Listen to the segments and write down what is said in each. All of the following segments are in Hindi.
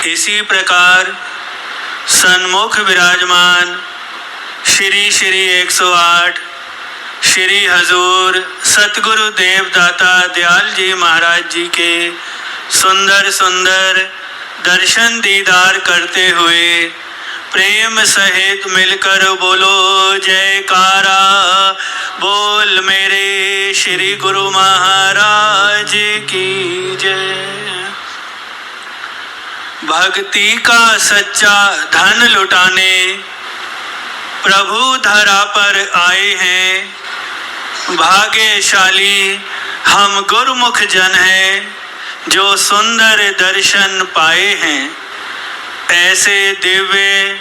इसी प्रकार सन्मुख विराजमान श्री श्री 108 श्री हजूर सतगुरु देवदाता दयाल जी महाराज जी के सुंदर सुंदर दर्शन दीदार करते हुए प्रेम सहित मिलकर बोलो जयकारा। बोल मेरे श्री गुरु महाराज की जय। भक्ति का सच्चा धन लुटाने प्रभु धरा पर आए हैं। भाग्यशाली हम गुरुमुख जन हैं जो सुंदर दर्शन पाए हैं। ऐसे दिव्य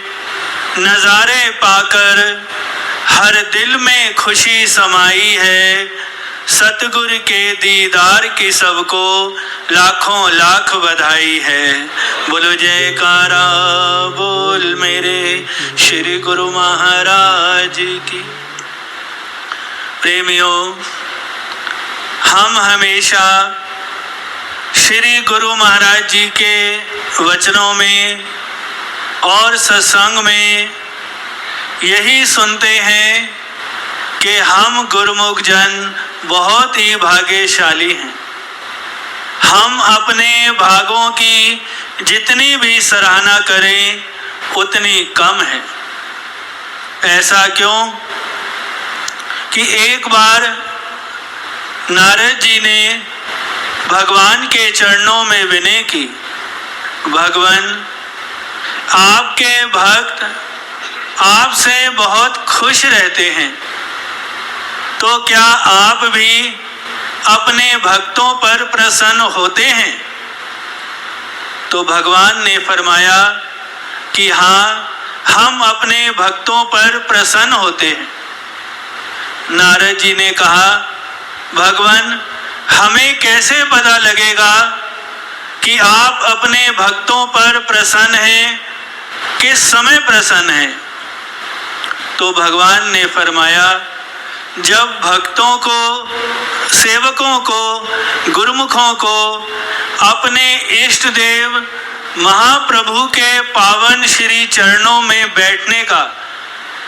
नज़ारे पाकर हर दिल में खुशी समाई है। सतगुरु के दीदार की सबको लाखों लाख बधाई है। बोलो जयकारा। बोल मेरे श्री गुरु महाराज की। प्रेमियों, हम हमेशा श्री गुरु महाराज जी के वचनों में और सत्संग में यही सुनते हैं कि हम गुरुमुख जन बहुत ही भाग्यशाली हैं। हम अपने भागों की जितनी भी सराहना करें उतनी कम है। ऐसा क्यों कि एक बार नारद जी ने भगवान के चरणों में विनय की, भगवान आपके भक्त आपसे बहुत खुश रहते हैं, तो क्या आप भी अपने भक्तों पर प्रसन्न होते हैं? तो भगवान ने फरमाया कि हाँ, हम अपने भक्तों पर प्रसन्न होते हैं। नारद जी ने कहा, भगवान हमें कैसे पता लगेगा कि आप अपने भक्तों पर प्रसन्न हैं, किस समय प्रसन्न हैं? तो भगवान ने फरमाया, जब भक्तों को, सेवकों को, गुरुमुखों को अपने इष्ट देव महाप्रभु के पावन श्री चरणों में बैठने का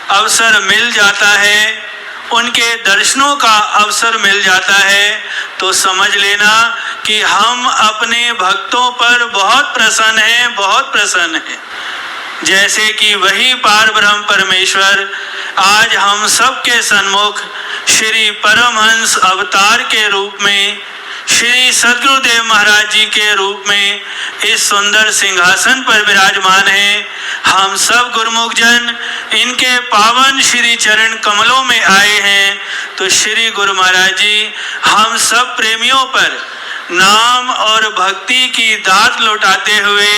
अवसर मिल जाता है, उनके दर्शनों का अवसर मिल जाता है, तो समझ लेना कि हम अपने भक्तों पर बहुत प्रसन्न हैं, बहुत प्रसन्न हैं। जैसे कि वही पार ब्रह्म परमेश्वर आज हम सबके सन्मुख श्री परमहंस अवतार के रूप में, श्री सद्गुरुदेव महाराज जी के रूप में इस सुंदर सिंहासन पर विराजमान हैं। हम सब गुरुमुख जन इनके पावन श्री चरण कमलों में आए हैं। तो श्री गुरु महाराज जी हम सब प्रेमियों पर नाम और भक्ति की दात लौटाते हुए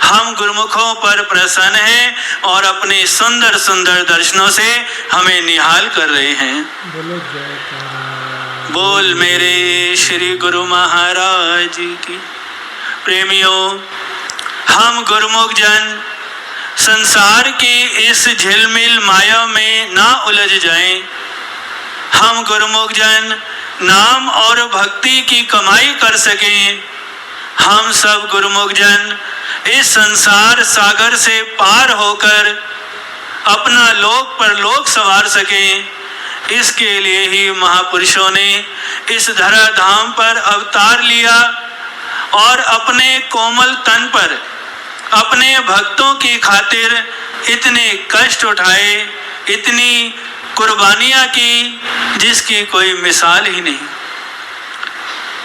हम गुरुमुखों पर प्रसन्न हैं और अपने सुंदर सुंदर दर्शनों से हमें निहाल कर रहे हैं। बोल मेरे श्री गुरु महाराज की। प्रेमियों, हम गुरुमुख जन संसार की इस झिलमिल माया में ना उलझ जाएं। हम गुरुमुख जन नाम और भक्ति की कमाई कर सकें। हम सब गुरुमुख जन इस संसार सागर से पार होकर अपना लोक परलोक संवार सकें। इसके लिए ही महापुरुषों ने इस धरा धाम पर अवतार लिया और अपने कोमल तन पर अपने भक्तों की खातिर इतने कष्ट उठाए, इतनी कुर्बानियां की, जिसकी कोई मिसाल ही नहीं।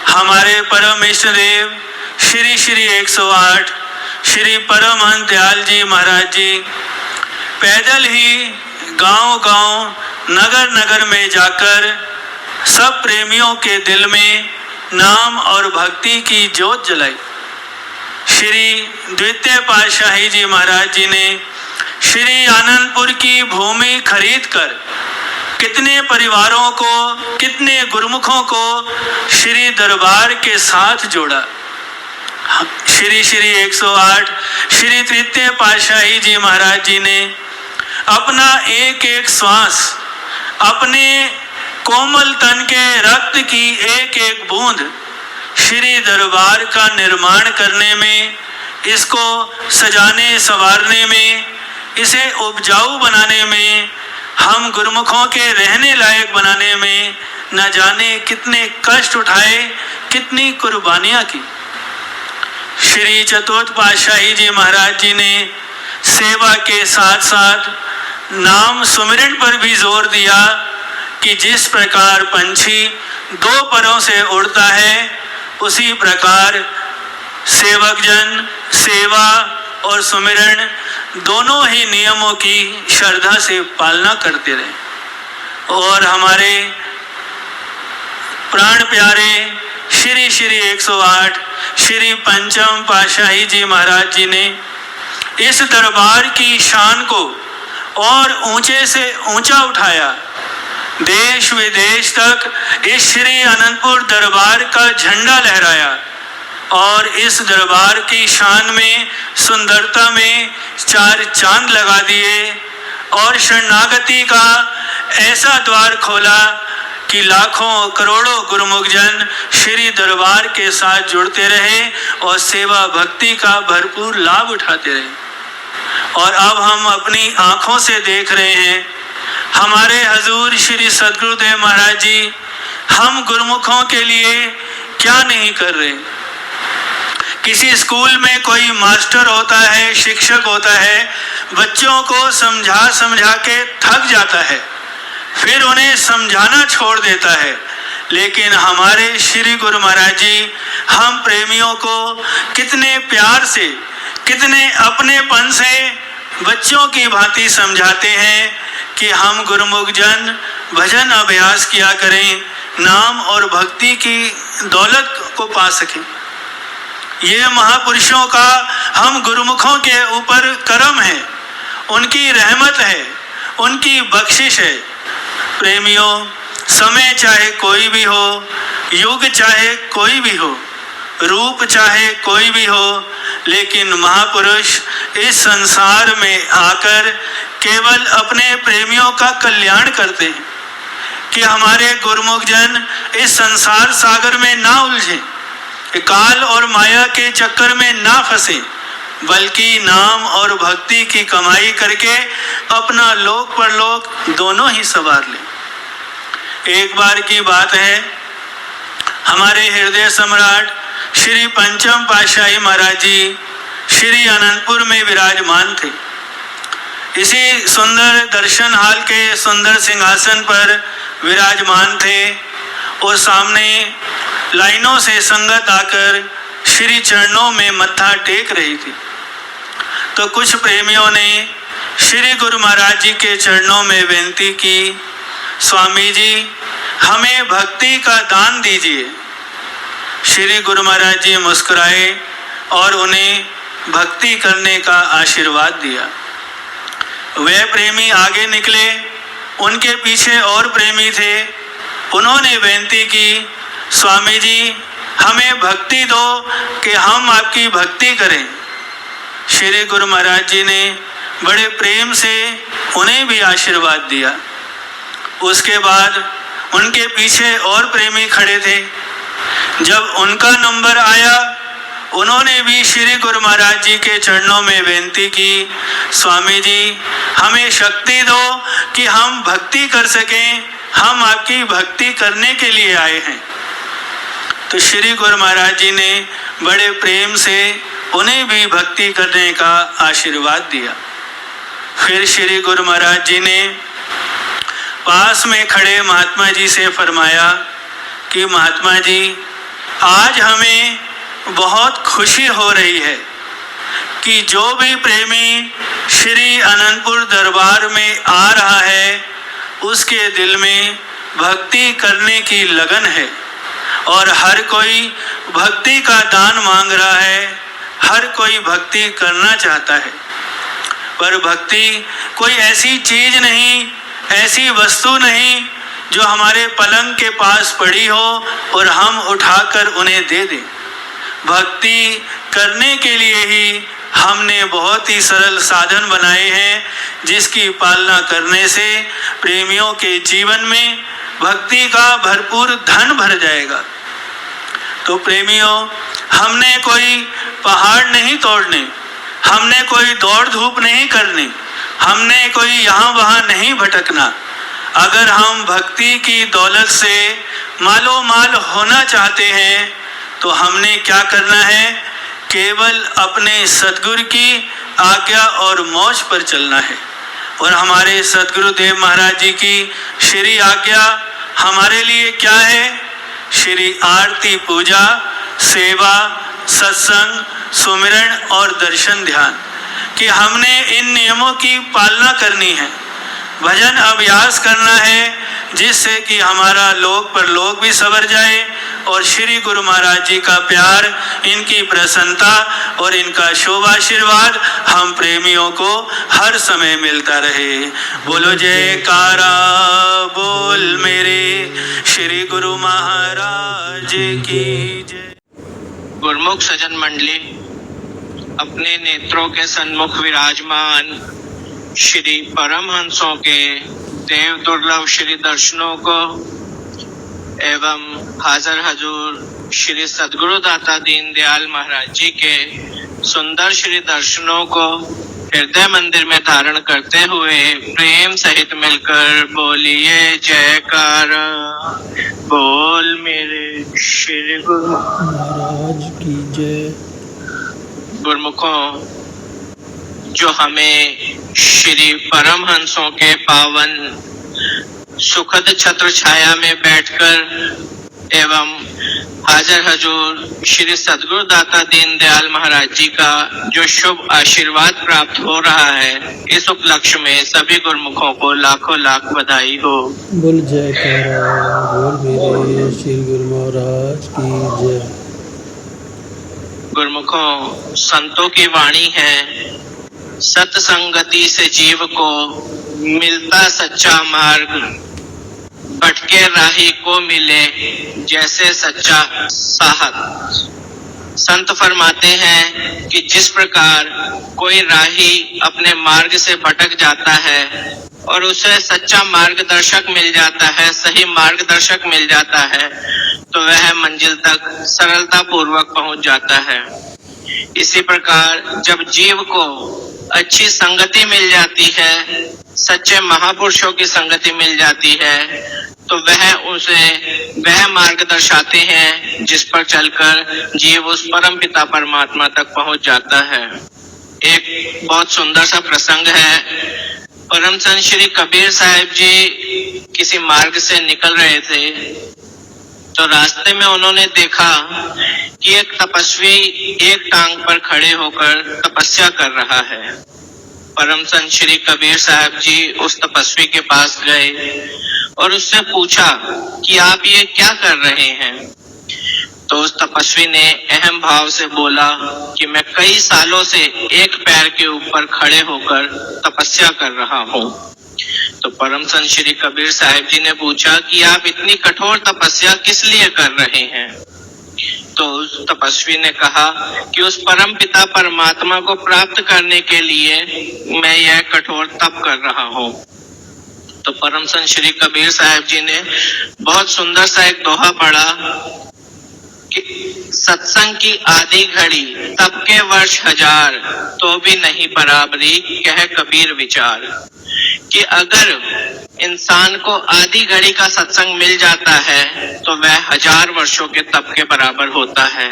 हमारे परम इष्ट देव श्री श्री 108 श्री परमहंस दयाल जी महाराज जी पैदल ही गांव-गांव, नगर नगर में जाकर सब प्रेमियों के दिल में नाम और भक्ति की ज्योत जलाई। श्री द्वितीय पातशाही जी महाराज जी ने श्री आनंदपुर की भूमि खरीदकर कितने परिवारों को, कितने गुरुमुखों को श्री दरबार के साथ जोड़ा। श्री श्री 108 श्री तृतीय पातशाही जी महाराज जी ने अपना एक एक श्वास, अपने कोमल तन के रक्त की एक एक बूंद श्री दरबार का निर्माण करने में इसको सजाने संवारने में, इसे उपजाऊ बनाने में, हम गुरुमुखों के रहने लायक बनाने में न जाने कितने कष्ट उठाए, कितनी कुर्बानियां की। श्री चतुर्थ पातशाही जी महाराज जी ने सेवा के साथ साथ नाम सुमिरन पर भी जोर दिया कि जिस प्रकार पंछी दो परों से उड़ता है, उसी प्रकार सेवक जन सेवा और सुमिरन दोनों ही नियमों की श्रद्धा से पालना करते रहे। और हमारे प्राण प्यारे श्री श्री 108 श्री पंचम पातशाही जी महाराज जी ने इस दरबार की शान को और ऊंचे से ऊंचा उठाया। देश विदेश तक इस श्री अनंतपुर दरबार का झंडा लहराया और इस दरबार की शान में, सुंदरता में चार चांद लगा दिए और शरणागति का ऐसा द्वार खोला कि लाखों करोड़ों गुरुमुख जन श्री दरबार के साथ जुड़ते रहे और सेवा भक्ति का भरपूर लाभ उठाते रहे। और अब हम अपनी आंखों से देख रहे हैं, हमारे हजूर श्री सद्गुरुदेव महाराज जी हम गुरुमुखों के लिए क्या नहीं कर रहे। किसी स्कूल में कोई मास्टर होता है, शिक्षक होता है, बच्चों को समझा समझा के थक जाता है, फिर उन्हें समझाना छोड़ देता है। लेकिन हमारे श्री गुरु महाराज जी हम प्रेमियों को कितने प्यार से, कितने अपनेपन से बच्चों की भांति समझाते हैं कि हम गुरुमुख जन भजन अभ्यास किया करें, नाम और भक्ति की दौलत को पा सकें। ये महापुरुषों का हम गुरुमुखों के ऊपर करम है, उनकी रहमत है, उनकी बख्शिश है। प्रेमियों, समय चाहे कोई भी हो, युग चाहे कोई भी हो, रूप चाहे कोई भी हो, लेकिन महापुरुष इस संसार में आकर केवल अपने प्रेमियों का कल्याण करते हैं कि हमारे गुरुमुख जन इस संसार सागर में ना उलझे, काल और माया के चक्कर में ना फंसे, बल्कि नाम और भक्ति की कमाई करके अपना लोक परलोक दोनों ही संवार ले। एक बार की बात है, हमारे हृदय सम्राट श्री पंचम पातशाही महाराज जी श्री अनंतपुर में विराजमान थे। इसी सुंदर दर्शन हाल के सुंदर सिंहासन पर विराजमान थे और सामने लाइनों से संगत आकर श्री चरणों में मत्था टेक रही थी। तो कुछ प्रेमियों ने श्री गुरु महाराज जी के चरणों में विनती की, स्वामी जी हमें भक्ति का दान दीजिए। श्री गुरु महाराज जी मुस्कुराए और उन्हें भक्ति करने का आशीर्वाद दिया। वे प्रेमी आगे निकले, उनके पीछे और प्रेमी थे। उन्होंने विनती की, स्वामी जी हमें भक्ति दो कि हम आपकी भक्ति करें। श्री गुरु महाराज जी ने बड़े प्रेम से उन्हें भी आशीर्वाद दिया। उसके बाद उनके पीछे और प्रेमी खड़े थे। जब उनका नंबर आया, उन्होंने भी श्री गुरु महाराज जी के चरणों में विनती की, स्वामी जी हमें शक्ति दो कि हम भक्ति कर सकें, हम आपकी भक्ति करने के लिए आए हैं। तो श्री गुरु महाराज जी ने बड़े प्रेम से उन्हें भी भक्ति करने का आशीर्वाद दिया। फिर श्री गुरु महाराज जी ने पास में खड़े महात्मा जी से फरमाया कि महात्मा जी आज हमें बहुत खुशी हो रही है कि जो भी प्रेमी श्री अनंतपुर दरबार में आ रहा है उसके दिल में भक्ति करने की लगन है और हर कोई भक्ति का दान मांग रहा है, हर कोई भक्ति करना चाहता है। पर भक्ति कोई ऐसी चीज नहीं, ऐसी वस्तु नहीं जो हमारे पलंग के पास पड़ी हो और हम उठाकर उन्हें दे दें। भक्ति करने के लिए ही हमने बहुत ही सरल साधन बनाए हैं, जिसकी पालना करने से प्रेमियों के जीवन में भक्ति का भरपूर धन भर जाएगा। तो प्रेमियों, हमने कोई पहाड़ नहीं तोड़ने, हमने कोई दौड़ धूप नहीं करनी, हमने कोई यहाँ वहाँ नहीं भटकना। अगर हम भक्ति की दौलत से मालो माल होना चाहते हैं तो हमने क्या करना है? केवल अपने सद्गुरु की आज्ञा और मौज पर चलना है। और हमारे सद्गुरुदेव महाराज जी की श्री आज्ञा हमारे लिए क्या है? श्री आरती, पूजा, सेवा, सत्संग, सुमिरन और दर्शन ध्यान, कि हमने इन नियमों की पालना करनी है। भजन अभ्यास करना है जिससे कि हमारा लोक परलोक भी संवर जाए और श्री गुरु महाराज जी का प्यार, इनकी प्रसन्नता और इनका शुभ आशीर्वाद हम प्रेमियों को हर समय मिलता रहे। बोलो जयकारा बोल मेरे श्री गुरु महाराज की जय। गुरुमुख सज्जन मंडली, अपने नेत्रों के सन्मुख विराजमान श्री परमहंसों के देव दुर्लभ श्री दर्शनों को एवं हाजर हजूर श्री सद्गुरु दाता दीनदयाल महाराज जी के सुंदर श्री दर्शनों को हृदय मंदिर में धारण करते हुए प्रेम सहित मिलकर बोलिए जयकारा बोल मेरे श्री गुरु महाराज की जय। गुरुमुखों, जो हमें श्री परमहंसों के पावन सुखद छत्र छाया में बैठकर एवं हाजर हजूर श्री सद्गुरु दाता दीनदयाल महाराज जी का जो शुभ आशीर्वाद प्राप्त हो रहा है, इस उपलक्ष्य में सभी गुरुमुखों को लाखों लाख बधाई हो। बोल जयकारा बोल मेरे श्री गुरु महाराज की जय। गुरुमुखों, संतों की वाणी है, सत्संगति से जीव को मिलता सच्चा मार्ग, भटके राही को मिले जैसे सच्चा साहब। संत फरमाते हैं कि जिस प्रकार कोई राही अपने मार्ग से भटक जाता है और उसे सच्चा मार्गदर्शक मिल जाता है, सही मार्गदर्शक मिल जाता है, तो वह मंजिल तक सरलता पूर्वक पहुंच जाता है। इसी प्रकार जब जीव को अच्छी संगति मिल जाती है, सच्चे महापुरुषों की संगति मिल जाती है, तो वह उसे वह मार्ग दर्शाते हैं जिस पर चलकर जीव उस परम पिता परमात्मा तक पहुंच जाता है। एक बहुत सुंदर सा प्रसंग है। परम संत श्री कबीर साहिब जी किसी मार्ग से निकल रहे थे, तो रास्ते में उन्होंने देखा कि एक तपस्वी एक टांग पर खड़े होकर तपस्या कर रहा है। परम संत श्री कबीर साहब जी उस तपस्वी के पास गए और उससे पूछा कि आप ये क्या कर रहे हैं? तो उस तपस्वी ने अहम भाव से बोला कि मैं कई सालों से एक पैर के ऊपर खड़े होकर तपस्या कर रहा हूँ। तो परम संत श्री कबीर साहिब जी ने पूछा कि आप इतनी कठोर तपस्या किस लिए कर रहे हैं? तो उस तपस्वी ने कहा कि उस परम पिता परमात्मा को प्राप्त करने के लिए मैं यह कठोर तप कर रहा हूँ। तो परम संत श्री कबीर साहिब जी ने बहुत सुंदर सा एक दोहा पढ़ा कि सत्संग की आधी घड़ी तब के वर्ष हजार, तो भी नहीं बराबरी कह कबीर विचार। कि अगर इंसान को आधी घड़ी का सत्संग मिल जाता है तो वह 1000 वर्षों के तप के बराबर होता है।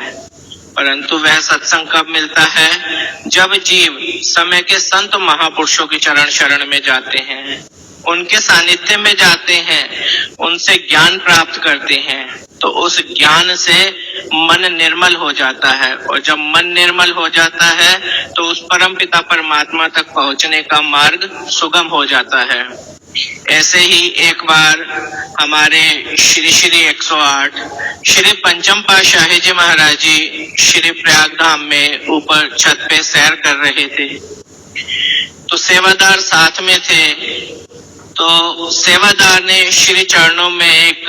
परंतु वह सत्संग कब मिलता है? जब जीव समय के संत महापुरुषों की चरण शरण में जाते हैं, उनके सानिध्य में जाते हैं, उनसे ज्ञान प्राप्त करते हैं, तो उस ज्ञान से मन निर्मल हो जाता है। और जब मन निर्मल हो जाता है तो उस परम पिता परमात्मा तक पहुंचने का मार्ग सुगम हो जाता है। ऐसे ही एक बार हमारे श्री श्री 108 श्री पंचम पातशाही जी महाराज जी श्री प्रयाग धाम में ऊपर छत पे सैर कर रहे थे, तो सेवादार साथ में थे। तो सेवादार ने श्री चरणों में एक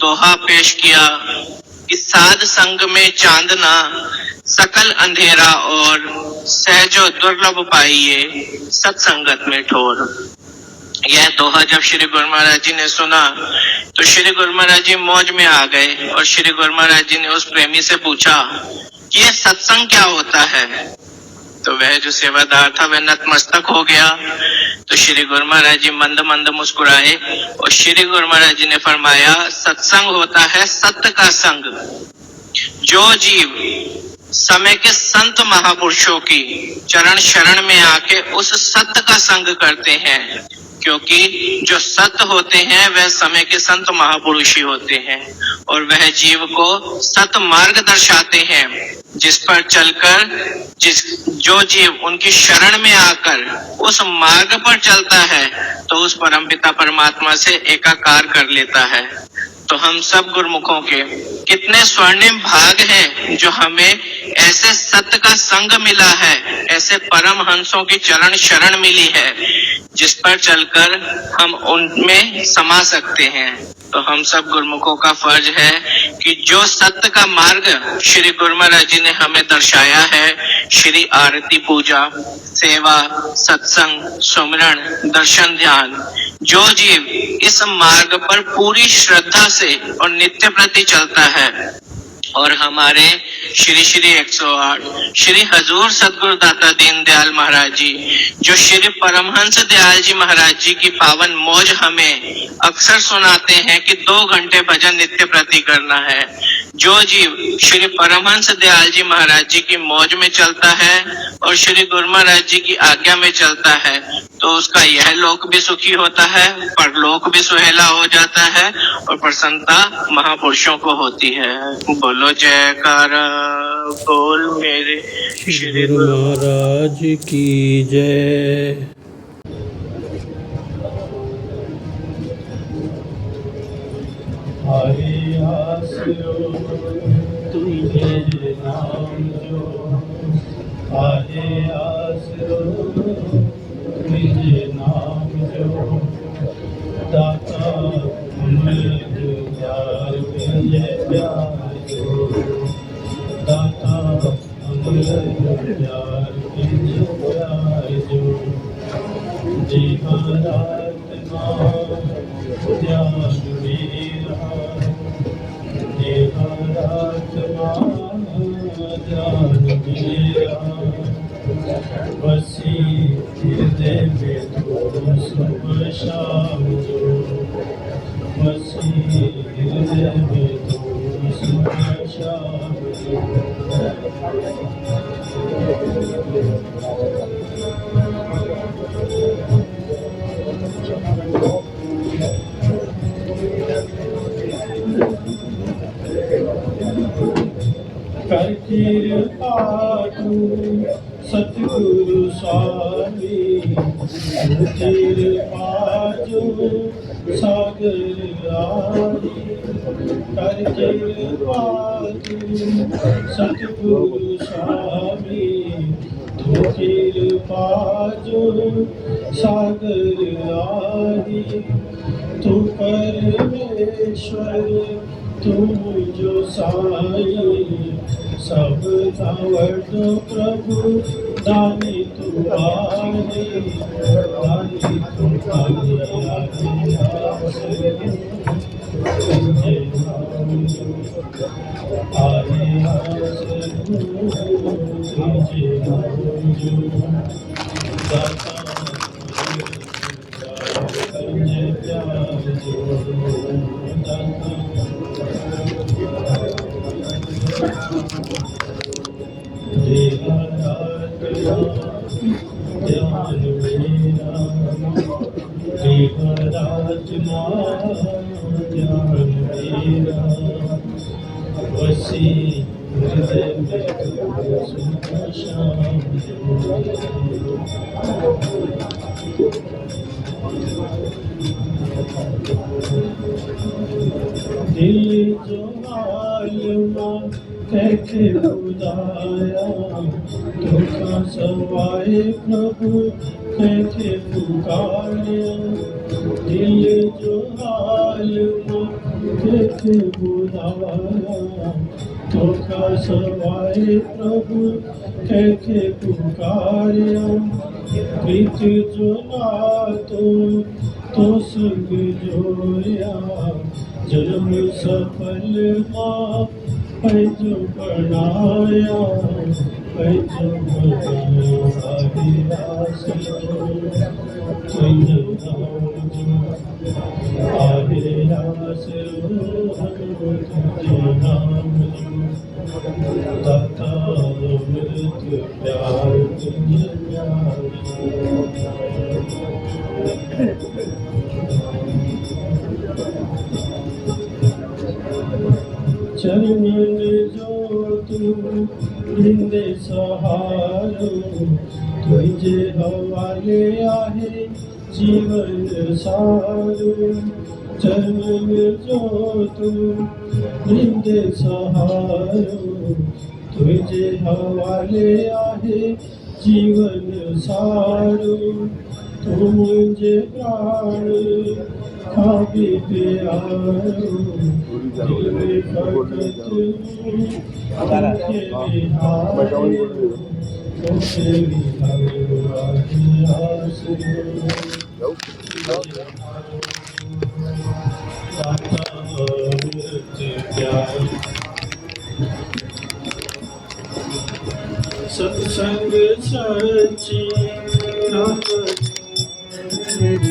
दोहा पेश किया कि साध संग में चांदना सकल अंधेरा और सहजो दुर्लभ पाइये सत्संगत में ठोर। यह दोहा जब श्री गुरु महाराज जी ने सुना तो श्री गुरु महाराज जी मौज में आ गए और श्री गुरु महाराज जी ने उस प्रेमी से पूछा कि ये सत्संग क्या होता है। तो वह जो सेवादार था वह नतमस्तक हो गया। तो श्री गुरु महाराज जी मंद मंद मुस्कुराए और श्री गुरु महाराज जी ने फरमाया, सत्संग होता है सत्य का संग। जो जीव समय के संत महापुरुषों की चरण शरण में आके उस सत्य का संग करते हैं, क्योंकि जो सत्य होते हैं वह समय के संत महापुरुष ही होते हैं, और वह जीव को सत्य मार्ग दर्शाते हैं, जिस पर चलकर जो जीव उनकी शरण में आकर उस मार्ग पर चलता है तो उस परमपिता परमात्मा से एकाकार कर लेता है। तो हम सब गुरुमुखों के कितने स्वर्णिम भाग हैं जो हमें ऐसे सत्य का संग मिला है, ऐसे परम हंसों की चरण शरण मिली है, जिस पर चलकर हम उनमें समा सकते हैं। तो हम सब गुरुमुखों का फर्ज है कि जो सत्य का मार्ग श्री गुरु महाराज जी ने हमें दर्शाया है, श्री आरती पूजा, सेवा, सत्संग, सुमिरन, दर्शन, ध्यान, जो जीव इस मार्ग पर पूरी श्रद्धा से और नित्य प्रति चलता है और हमारे श्री श्री 108 श्री हजूर सदगुरु दाता दीनदयाल महाराज जी, जो श्री परमहंस दयाल जी महाराज जी की पावन मौज हमें अक्सर सुनाते हैं कि 2 घंटे भजन नित्य प्रति करना है। जो जीव श्री परमहंस दयाल जी महाराज जी की मौज में चलता है और श्री गुरु महाराज जी की आज्ञा में चलता है, तो उसका यह लोक भी सुखी होता है, परलोक भी सुहेला हो जाता है और प्रसन्नता महापुरुषों को होती है। बोलो जयकारा बोल मेरे श्री गुरु महाराज की जय। हरे आसरो तुम्हें नाम जो, हरे आसरो तुम्हें नाम जो, दाता तुम्हें प्यार में प्यार जो, दाता तुम्हें प्यार में प्यार जो, जीवनात्मा ध्यान मेरा, जीवनात्मा ध्यान मेरा, बसी हृदय में तो सुबह शाम जो, बसी हृदय में तो सुबह शाम कर कृपा सतगुरु स्वामी, कृपा जो सागर आई, कर कृपा सतगुरु स्वामी, कृपा जो सागर आई, तू परमेश्वर तुम जो साई, सब दावत प्रभु दानी तुम्हारी, दानी तुम्हारी दिल जो मालूमा कैसे बुलाया, धोखा सवाए प्रभु कैसे पुकारा, दिल जो मालूमा कैसे बुलाया, धोखा सवाए प्रभु कैसे पुकारा, प्रीत जो नातो तो संग जोया, जन्म सफल माँ है जो बनाया है जो बनाया आगे दाता मृत्यु प्यार तुझे प्यार चरणन जो तुम जिंदे सहारो तुझे हवाले आहे जीवन सारो चरणन जो तुम जिंदे सहारो तुझे हवाले आहे जीवन सारो तू मुझे प्राण खाबी प्यारो दिल में फकत तुझे बिहारो तुझे बिहारो आस दाता मृत्यु प्यार सत्संग सच्ची Thank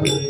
you.